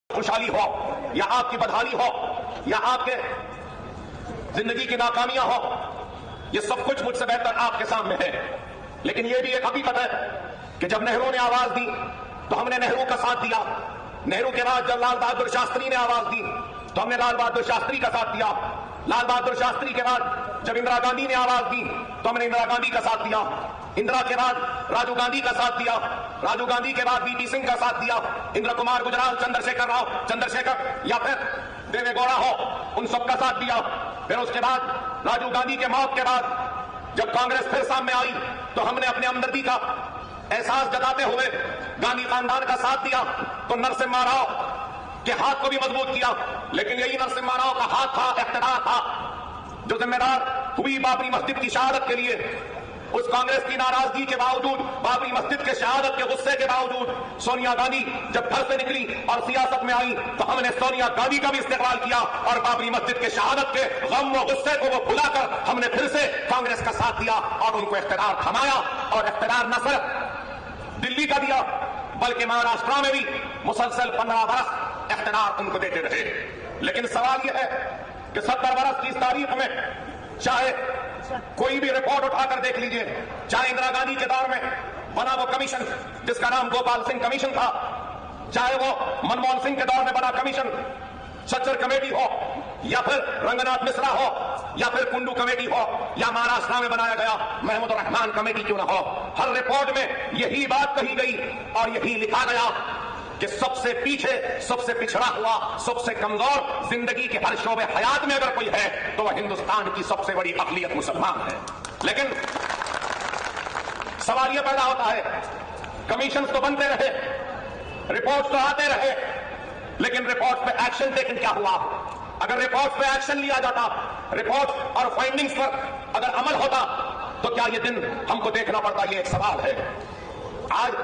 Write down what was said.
خوشحالی ہو یا آپ کی بدحالی ہو یا آپ کے زندگی کی ناکامیاں ہو، یہ سب کچھ مجھ سے بہتر آپ کے سامنے ہے. لیکن یہ بھی ایک حقیقت ہے کہ جب نہرو نے آواز دی تو ہم نے نہرو کا ساتھ دیا. نہرو کے بعد جب لال بہادر شاستری نے آواز دی تو ہم نے لال بہادر شاستری کا ساتھ دیا. لال بہادر شاستری کے بعد جب اندرا گاندھی نے آواز دی تو ہم نے اندرا گاندھی کا ساتھ دیا. اندرا کے بعد راجیو گاندھی کا ساتھ دیا. راجیو گاندھی کے بعد وی پی سنگھ کا ساتھ دیا. اندر کمار گجرال، چندر شیکھر راؤ، چندر شیکھر یا پھر دیوے گوڑا ہو، ان سب کا ساتھ دیا. پھر اس کے بعد راجیو گاندھی کے موت کے بعد جب کانگریس پھر سامنے آئی تو ہم نے اپنے ہمدردی کا احساس جتاتے ہوئے گاندھی خاندان کا ساتھ دیا. تو نرسمہا راؤ کے ہاتھ کو بھی مضبوط کیا. لیکن یہی نرسمہا راؤ کا ہاتھ تھا، اقتدار تھا، جو ذمہ دار ہوئی بابری مسجد کی شہادت کے لیے. اس کانگریس کی ناراضگی کے باوجود، بابری مسجد کے شہادت کے غصے کے باوجود سونیا گاندھی جب گھر سے نکلی اور سیاست میں آئی تو ہم نے سونیا گاندھی کا بھی استقبال کیا اور بابری مسجد کے شہادت کے غم و غصے کو وہ بھلا کر ہم نے پھر سے کانگریس کا ساتھ دیا اور ان کو اقتدار تھمایا. اور اقتدار نہ صرف دلی کا دیا بلکہ مہاراشٹر میں بھی مسلسل 15 برس اقتدار ان کو دیتے رہے. لیکن سوال یہ ہے کہ 70 برس کی اس تاریخ میں چاہے کوئی بھی رپورٹ اٹھا کر دیکھ لیجئے، چاہے اندرا گاندھی کے دور میں بنا وہ کمیشن جس کا نام گوپال سنگھ کمیشن تھا، چاہے وہ منموہن سنگھ کے دور میں بنا کمیشن سچر کمیٹی ہو، یا پھر رنگناتھ مشرا ہو، یا پھر کنڈو کمیٹی ہو، یا مہاراشٹر میں بنایا گیا محمود الرحمان کمیٹی کیوں نہ ہو، ہر رپورٹ میں یہی بات کہی گئی اور یہی لکھا گیا کہ سب سے پیچھے، سب سے پچھڑا ہوا، سب سے کمزور زندگی کے ہر شعبے حیات میں اگر کوئی ہے تو وہ ہندوستان کی سب سے بڑی اقلیت مسلمان ہے. لیکن سوال یہ پیدا ہوتا ہے، کمیشنز تو بنتے رہے، رپورٹس تو آتے رہے، لیکن رپورٹس پہ ایکشن ٹیکن کیا ہوا؟ اگر رپورٹس پہ ایکشن لیا جاتا، رپورٹس اور فائنڈنگز پر اگر عمل ہوتا تو کیا یہ دن ہم کو دیکھنا پڑتا؟ یہ ایک سوال ہے. آج